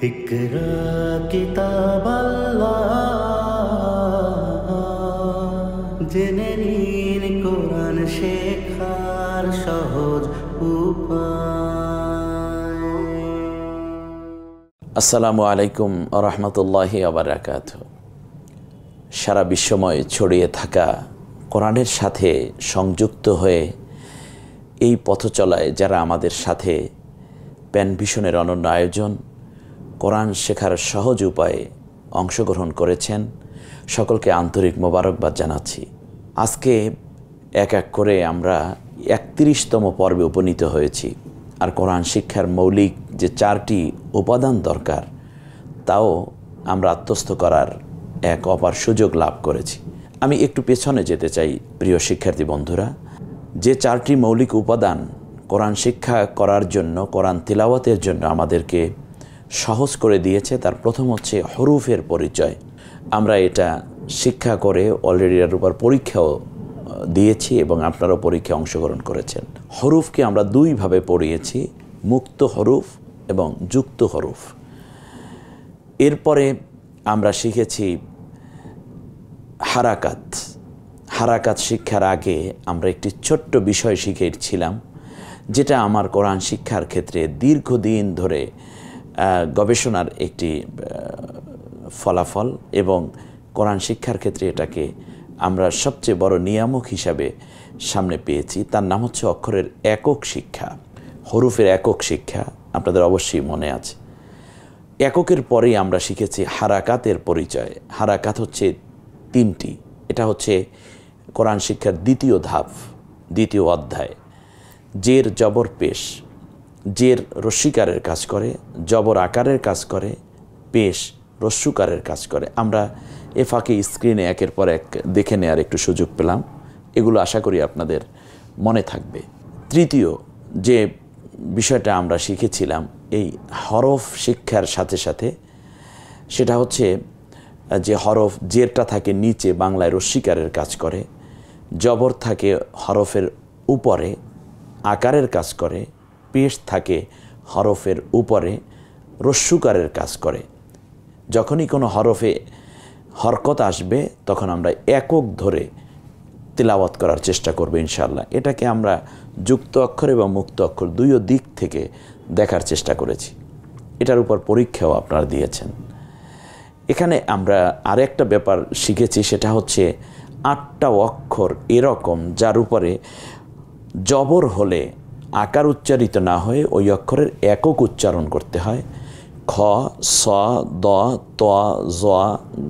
ইকরা কিতাব আল্লাহ, জেনে নিন কোরআন শেখার সহজ উপায়। আসসালামু আলাইকুম ওয়া রাহমাতুল্লাহি ওয়া বারাকাতুহু। সারা বিশ্বময় ছড়িয়ে থাকা কোরআনের সাথে সংযুক্ত হয়ে এই পথ চলায় যারা আমাদের সাথে প্যান ভিশনের অনন্য আয়োজন কোরআন শেখার সহজ উপায়ে অংশগ্রহণ করেছেন, সকলকে আন্তরিক মোবারকবাদ জানাচ্ছি। আজকে এক এক করে আমরা ৩১তম পর্বে উপনীত হয়েছি। আর কোরআন শিক্ষার মৌলিক যে 4টি উপাদান দরকার তাও আমরা আত্মস্থ করার এক অপার সুযোগ লাভ করেছি। আমি একটু পেছনে যেতে চাই প্রিয় শিক্ষার্থী বন্ধুরা। যে 4টি মৌলিক উপাদান কোরআন শিক্ষা করার জন্য, কোরআন তিলাওয়াতের জন্য আমাদেরকে সহজ করে দিয়েছে, তার প্রথম হচ্ছে হরুফের পরিচয়। আমরা এটা শিক্ষা করে অলরেডি এর উপর পরীক্ষাও দিয়েছি এবং আপনারাও পরীক্ষায় অংশগ্রহণ করেছেন। হরুফকে আমরা দুইভাবে পড়িয়েছি, মুক্ত হরুফ এবং যুক্ত হরুফ। এরপরে আমরা শিখেছি হারাকাত। হারাকাত শিক্ষার আগে আমরা একটি ছোট্ট বিষয় শিখেছিলাম, যেটা আমার কোরআন শিক্ষার ক্ষেত্রে দীর্ঘদিন ধরে গবেষণার একটি ফলাফল এবং কোরআন শিক্ষার ক্ষেত্রে এটাকে আমরা সবচেয়ে বড় নিয়ামক হিসাবে সামনে পেয়েছি। তার নাম হচ্ছে অক্ষরের একক শিক্ষা, হরুফের একক শিক্ষা। আপনাদের অবশ্যই মনে আছে। এককের পরেই আমরা শিখেছি হারাকাতের পরিচয়। হারাকাত হচ্ছে 3টি। এটা হচ্ছে কোরআন শিক্ষার দ্বিতীয় ধাপ, দ্বিতীয় অধ্যায়। জের জবর পেশ। জের রস্যিকারের কাজ করে, জবর আকারের কাজ করে, পেশ রস্যুকারের কাজ করে। আমরা এ ফাঁকে স্ক্রিনে একের পর এক দেখে নেওয়ার একটু সুযোগ পেলাম। এগুলো আশা করি আপনাদের মনে থাকবে। তৃতীয় যে বিষয়টা আমরা শিখেছিলাম এই হরফ শিক্ষার সাথে সাথে, সেটা হচ্ছে যে হরফ জেরটা থাকে নিচে, বাংলায় রস্যিকারের কাজ করে, জবর থাকে হরফের উপরে, আকারের কাজ করে, পেশ থাকে হরফের উপরে, রস্যুকারের কাজ করে। যখনই কোনো হরফে হরকত আসবে তখন আমরা একক ধরে তিলাওয়াত করার চেষ্টা করব ইনশাআল্লাহ। এটাকে আমরা যুক্ত অক্ষর এবং মুক্ত অক্ষর দুইও দিক থেকে দেখার চেষ্টা করেছি। এটার উপর পরীক্ষাও আপনারা দিয়েছেন। এখানে আমরা আরেকটা ব্যাপার শিখেছি, সেটা হচ্ছে 8টা অক্ষর এরকম যার উপরে জবর হলে আকার উচ্চারিত না হয়ে ওই অক্ষরের একক উচ্চারণ করতে হয়। খ, স, দ, ত, জ,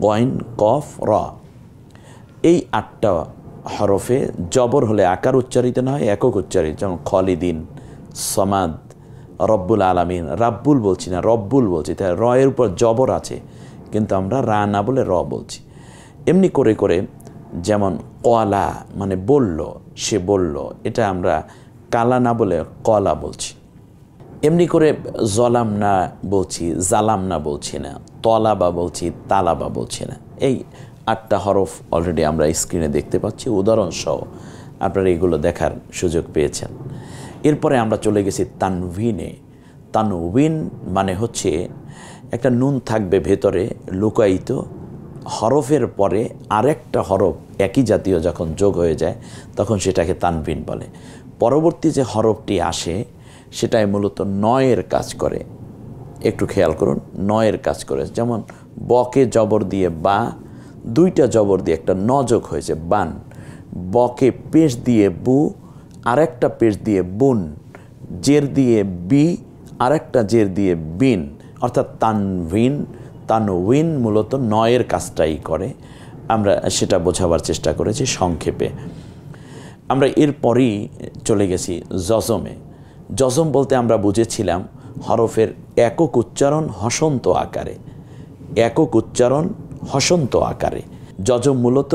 গইন, কফ, র। এই 8টা হরফে জবর হলে আকার উচ্চারিত না হয়, একক উচ্চারিত। যেমন খলিদিন, সমাদ, রব্বুল আলামিন। রাব্বুল বলছি না, রব্বুল বলছি। তাই র এর উপর জবর আছে, কিন্তু আমরা রা না বলে র বলছি। এমনি করে করে, যেমন কলা মানে বলল, সে বলল, এটা আমরা কালা না বলে কলা বলছি। এমনি করে জলাম না বলছি, জালাম না বলছি না, তলাবা বলছি, তালাবা বলছি না। এই 8টা হরফ অলরেডি আমরা স্ক্রিনে দেখতে পাচ্ছি, উদাহরণসহ আপনারা এগুলো দেখার সুযোগ পেয়েছেন। এরপরে আমরা চলে গেছি তানভিনে। তানভিন মানে হচ্ছে একটা নুন থাকবে ভেতরে লুকায়িত, হরফের পরে আরেকটা হরফ একই জাতীয় যখন যোগ হয়ে যায় তখন সেটাকে তানভিন বলে। পরবর্তী যে হরফটি আসে সেটাই মূলত নয়ের কাজ করে। একটু খেয়াল করুন, নয়ের কাজ করে। যেমন বকে জবর দিয়ে বা, 2টা জবর দিয়ে একটা ন যোগ হয়েছে বান। বকে পেশ দিয়ে বু, আরেকটা পেশ দিয়ে বুন। জের দিয়ে বি, আরেকটা জের দিয়ে বিন। অর্থাৎ তানভিন, তানউইন মূলত নয়ের কাজটাই করে। আমরা সেটা বোঝাবার চেষ্টা করেছি সংক্ষেপে। আমরা এরপরই চলে গেছি জজমে। জজম বলতে আমরা বুঝেছিলাম হরফের একক উচ্চারণ হসন্ত আকারে। একক উচ্চারণ হসন্ত আকারে। জজম মূলত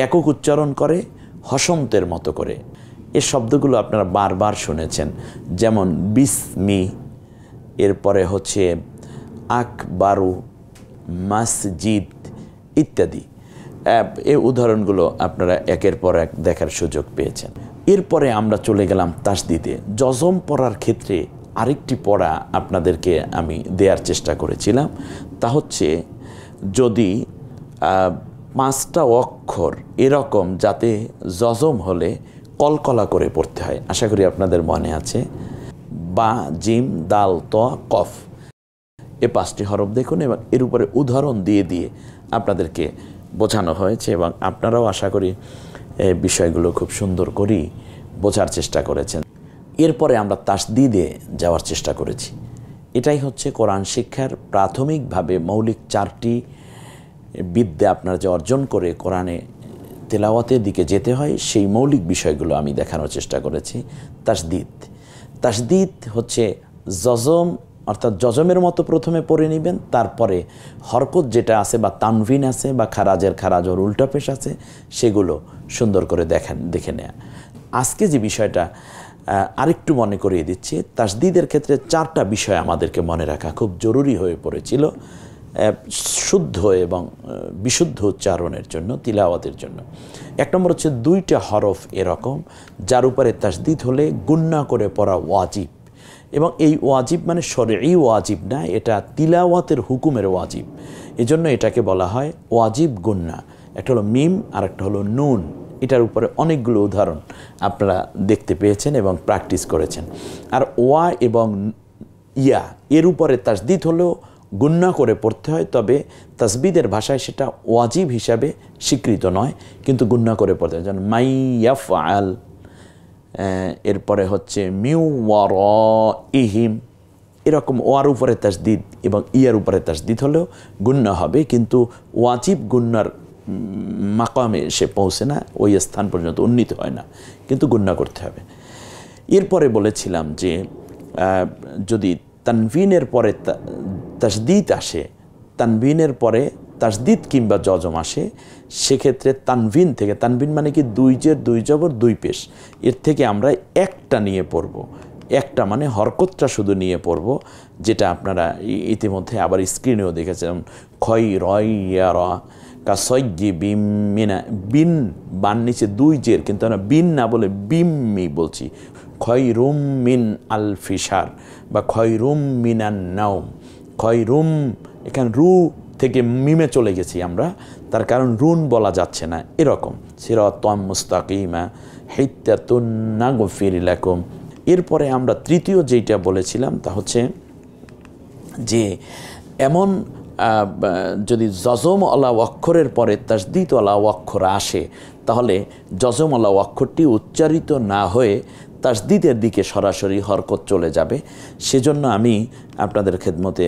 একক উচ্চারণ করে হসন্তের মতো করে। এই শব্দগুলো আপনারা বারবার শুনেছেন, যেমন বিসমি, এরপরে হচ্ছে আকবারু, মসজিদ ইত্যাদি। এই উদাহরণগুলো আপনারা একের পর এক দেখার সুযোগ পেয়েছেন। এরপরে আমরা চলে গেলাম তাসদিদে। জজম পড়ার ক্ষেত্রে আরেকটি পড়া আপনাদেরকে আমি দেওয়ার চেষ্টা করেছিলাম। তা হচ্ছে যদি 5টা অক্ষর এরকম যাতে যজম হলে কলকলা করে পড়তে হয়, আশা করি আপনাদের মনে আছে। বা, জিম, দাল, ত, কফ, এ 5টি হরফ দেখুন এবং এর উপরে উদাহরণ দিয়ে দিয়ে আপনাদেরকে বোঝানো হয়েছে এবং আপনারাও আশা করি এই বিষয়গুলো খুব সুন্দর করেই বোঝার চেষ্টা করেছেন। এরপরে আমরা তাসদিদে যাওয়ার চেষ্টা করেছি। এটাই হচ্ছে কোরআন শিক্ষার প্রাথমিকভাবে মৌলিক 4টি বিদ্যা আপনারা যে অর্জন করে কোরআনে তেলাওয়াতের দিকে যেতে হয়, সেই মৌলিক বিষয়গুলো আমি দেখানোর চেষ্টা করেছি। তাসদিদ হচ্ছে যজম, অর্থাৎ যজমের মতো প্রথমে পড়ে নেবেন, তারপরে হরকত যেটা আছে বা তানভিন আছে বা খারাজের খারাজ ওর উল্টা পেশ আছে, সেগুলো সুন্দর করে দেখে নেয়া। আজকে যে বিষয়টা আরেকটু মনে করিয়ে দিচ্ছি, তাসদিদের ক্ষেত্রে 4টা বিষয় আমাদেরকে মনে রাখা খুব জরুরি হয়ে পড়েছিল শুদ্ধ এবং বিশুদ্ধ উচ্চারণের জন্য, তিলাওয়াতের জন্য। 1 নম্বর হচ্ছে 2টা হরফ এরকম যার উপরে তাসদিদ হলে গুন্না করে পড়া ওয়াজিব, এবং এই ওয়াজিব মানে শরঈ ওয়াজিব না, এটা তিলাওয়াতের হুকুমের ওয়াজিব। এজন্য এটাকে বলা হয় ওয়াজিব গুন্না। একটা হলো মিম আর একটা হলো নুন। এটার উপরে অনেকগুলো উদাহরণ আপনারা দেখতে পেয়েছেন এবং প্র্যাকটিস করেছেন। আর ওয়া এবং ইয়া এর উপরে তাসদিদ হলেও গুন্না করে পড়তে হয়, তবে তাসবিদের ভাষায় সেটা ওয়াজিব হিসাবে স্বীকৃত নয়, কিন্তু গুন্না করে পড়তে হয়। যেমন মাইয়াফআল, এরপরে হচ্ছে মিওয়ারাইহিম, এরকম ওয়ার উপরে তাসদিদ এবং ইয়ার উপরে তাসদিদ হলেও গুন্না হবে, কিন্তু ওয়াজিব গুন্নার মাকামে সে পৌঁছে না, ওই স্থান পর্যন্ত উন্নীত হয় না, কিন্তু গুন্না করতে হবে। এরপরে বলেছিলাম যে যদি তানভিনের পরে তাসদিদ আসে, তানভিনের পরে তাসদিদ কিংবা যজম আসে, সেক্ষেত্রে তানভিন থেকে, তানভিন মানে কি 2 জের 2 জবর 2 পেশ, এর থেকে আমরা একটা নিয়ে পড়ব। একটা মানে হরকতটা শুধু নিয়ে পড়ব, যেটা আপনারা ইতিমধ্যে আবার স্ক্রিনেও দেখেছেন। খয় রয় ইয়ারা কাসয়্যি বিম মিনা, বিন বান নিচে 2 জের, কিন্তু আমরা বিন না বলে বিম্মি বলছি। খয়রুম মিন আলফি শাহর বা খয়রুম মিনান নাওম। খয়রুম, এখানে রু থেকে মিমে চলে গেছি আমরা, তার কারণ রুন বলা যাচ্ছে না, এরকম। সিরাতাম মুস্তাকিমা হিত্তাতুন নাগফির লাকুম। এরপরে আমরা তৃতীয় যেটা বলেছিলাম তা হচ্ছে যে এমন যদি যজমওয়ালা অক্ষরের পরে তাসদিদওয়ালা অক্ষর আসে, তাহলে যজমওয়ালা অক্ষরটি উচ্চারিত না হয়ে তাসদিদের দিকে সরাসরি হরকত চলে যাবে। সেজন্য আমি আপনাদের খেদমতে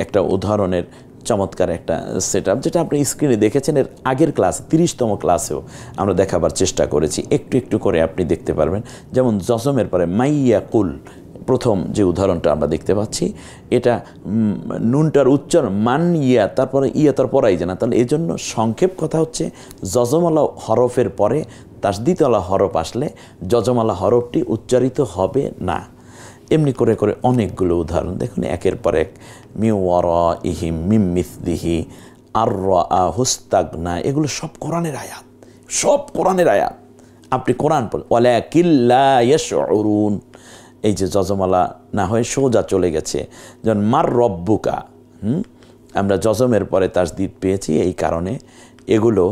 একটা উদাহরণের চমৎকার একটা সেটআপ, যেটা আপনি স্ক্রিনে দেখেছেন, এর আগের ক্লাস 30তম ক্লাসেও আমরা দেখাবার চেষ্টা করেছি, একটু একটু করে আপনি দেখতে পারবেন। যেমন যজমের পরে মাইয়াকুল, প্রথম যে উদাহরণটা আমরা দেখতে পাচ্ছি, এটা নুনটার উচ্চারণ মান ইয়া, তারপরে ইয়া তার পরাই জানা। তাহলে এই জন্য সংক্ষেপ কথা হচ্ছে যজমওয়ালা হরফের পরে তাসদিদওয়ালা হরফ আসলে যজমওয়ালা হরফটি উচ্চারিত হবে না। এমনি করে করে অনেকগুলো উদাহরণ দেখুন, একের পর এক। মিওয়ারাইহিম মিম মিসলিহি, আর হুস্তাগনা, এগুলো সব কোরআনের আয়াত, সব কোরআনের আয়াত। আপনি কোরআন পড়েন, ওয়ালাকিন লা ইয়াশউরুন, এই যে যজমালা না হয়ে সোজা চলে গেছে। যেমন মার রব্বুকা, আমরা যজমের পরে তাসদিদ পেয়েছি, এই কারণে এগুলো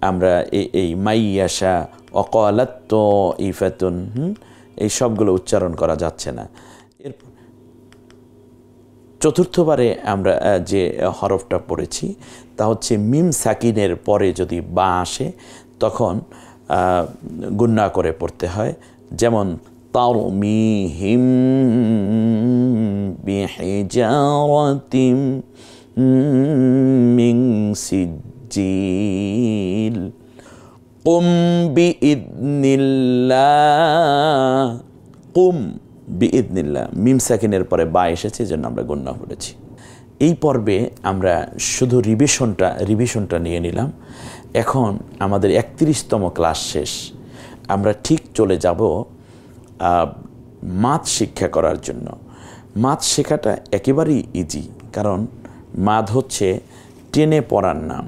আমরা এই মাইয়াশা অকালাত্ত ইফাতুন, এই সবগুলো উচ্চারণ করা যাচ্ছে না। এর চতুর্থবারে আমরা যে হরফটা পড়েছি তা হচ্ছে মিম সাকিনের পরে যদি বা আসে, তখন গুন্না করে পড়তে হয়। যেমন তারমিহিম বিহিজারাতিম মিন সিজ্জিল, কুম বিইذনিল্লাহ, কুম বিইذনিল্লাহ, মিম সাকিনের পরে বা এসেছে, জন্য আমরা গুন্না পড়েছি। এই পর্বে আমরা শুধু রিভিশনটা নিয়ে নিলাম। এখন আমাদের 31তম ক্লাস শেষ, আমরা ঠিক চলে যাব মাদ শিক্ষা করার জন্য। মাদ শেখাটা একেবারেই ইজি, কারণ মাদ হচ্ছে টেনে পড়ার নাম।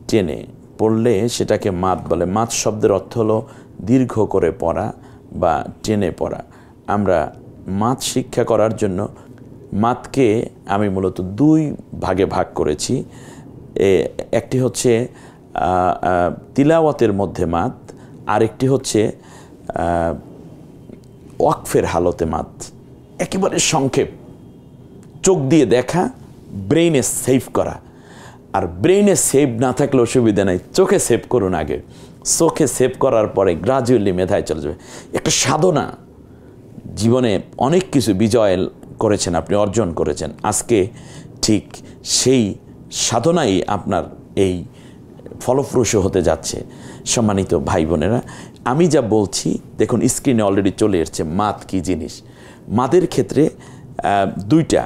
টেনে পড়লে সেটাকে মাদ বলে। মাদ শব্দের অর্থ হলো দীর্ঘ করে পড়া বা টেনে পড়া। আমরা মাদ শিক্ষা করার জন্য মাদকে আমি মূলত দুই ভাগে ভাগ করেছি। একটি হচ্ছে তিলাওয়াতের মধ্যে মাদ, আরেকটি হচ্ছে ওয়াকফের হালতে মাদ। একেবারে সংক্ষেপ, চোখ দিয়ে দেখা, ব্রেইনে সেভ করা। আর ব্রেইনে সেভ না থাকলে অসুবিধা নেই, চোখে সেভ করুন আগে। চোখে সেভ করার পরে গ্রাজুয়ালি মেধায় চলে যাবে। একটা সাধনা, জীবনে অনেক কিছু বিজয় করেছেন আপনি, অর্জন করেছেন। আজকে ঠিক সেই সাধনাই আপনার এই ফলপ্রসূ হতে যাচ্ছে। সম্মানিত ভাই বোনেরা, আমি যা বলছি দেখুন স্ক্রিনে অলরেডি চলে এসছে মাদ কী জিনিস। মাদের ক্ষেত্রে দুইটা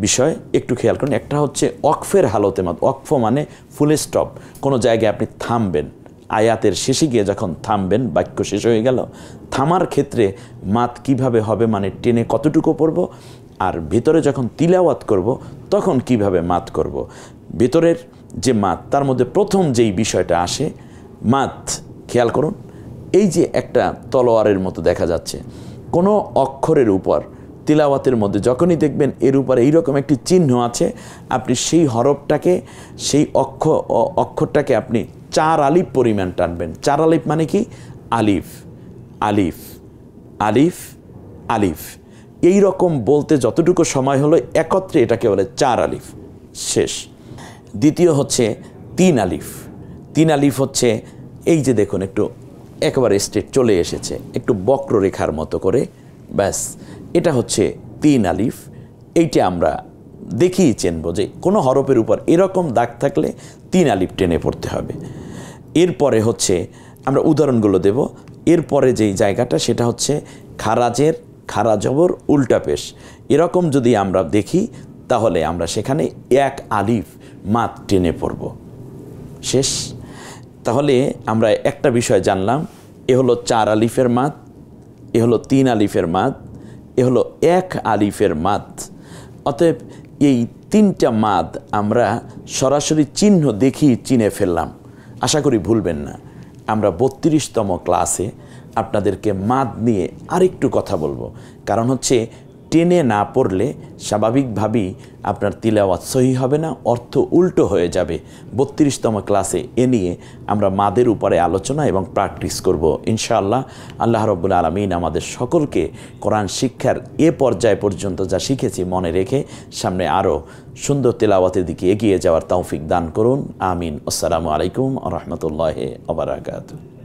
বিষয় একটু খেয়াল করুন। একটা হচ্ছে ওয়াকফের হালতে মাদ। ওয়াকফ মানে ফুল স্টপ, কোনো জায়গায় আপনি থামবেন, আয়াতের শেষে গিয়ে যখন থামবেন, বাক্য শেষ হয়ে গেল, থামার ক্ষেত্রে মাদ কিভাবে হবে, মানে টেনে কতটুকু পড়ব, আর ভিতরে যখন তিলাওয়াত করব তখন কিভাবে মাদ করব। ভিতরের যে মাদ, তার মধ্যে প্রথম যেই বিষয়টা আসে মাদ, খেয়াল করুন, এই যে একটা তলোয়ারের মতো দেখা যাচ্ছে, কোনো অক্ষরের উপর তিলাওয়াতের মধ্যে যখনই দেখবেন এর উপরে এইরকম একটি চিহ্ন আছে, আপনি সেই হরফটাকে, সেই অক্ষরটাকে আপনি 4 আলিফ পরিমাণ টানবেন। 4 আলিফ মানে কি? আলিফ আলিফ আলিফ আলিফ, এই রকম বলতে যতটুকু সময় হলো একত্রে এটাকে বলে 4 আলিফ। শেষ। দ্বিতীয় হচ্ছে 3 আলিফ। 3 আলিফ হচ্ছে এই যে দেখুন একটু একেবারে স্ট্রেট চলে এসেছে, একটু বক্ররেখার মতো করে, ব্যাস, এটা হচ্ছে 3 আলিফ। এইটা আমরা দেখেই চিনব যে কোনো হরফের উপর এরকম দাগ থাকলে 3 আলিফ টেনে পড়তে হবে। এরপরে হচ্ছে আমরা উদাহরণগুলো দেব। এরপরে যেই জায়গাটা সেটা হচ্ছে খারাজের খারা জবর উল্টা পেশ। এরকম যদি আমরা দেখি তাহলে আমরা সেখানে 1 আলিফ মাদ টেনে পড়ব। শেষ। তাহলে আমরা একটা বিষয় জানলাম, এ হলো 4 আলিফের মাদ, এ হলো 3 আলিফের মাদ, এ হলো 1 আলিফের মাদ। অতএব এই 3টা মাদ আমরা সরাসরি চিহ্ন দেখি চিনে ফেললাম। আশা করি ভুলবেন না। আমরা 32তম ক্লাসে আপনাদেরকে মাদ নিয়ে আরেকটু কথা বলবো, কারণ হচ্ছে টেনে না পড়লে স্বাভাবিকভাবেই আপনার তিলাওয়াত সহি হবে না, অর্থ উল্টো হয়ে যাবে। 32তম ক্লাসে এ নিয়ে আমরা মাদের উপরে আলোচনা এবং প্র্যাকটিস করব ইনশাআল্লাহ। আল্লাহ রাব্বুল আলামিন আমাদের সকলকে কোরআন শিক্ষার এ পর্যায় পর্যন্ত যা শিখেছি মনে রেখে সামনে আরও সুন্দর তিলাওয়াতের দিকে এগিয়ে যাওয়ার তৌফিক দান করুন। আমিন। আসসালামু আলাইকুম ওয়া রাহমাতুল্লাহি ওয়া বারাকাতুহু।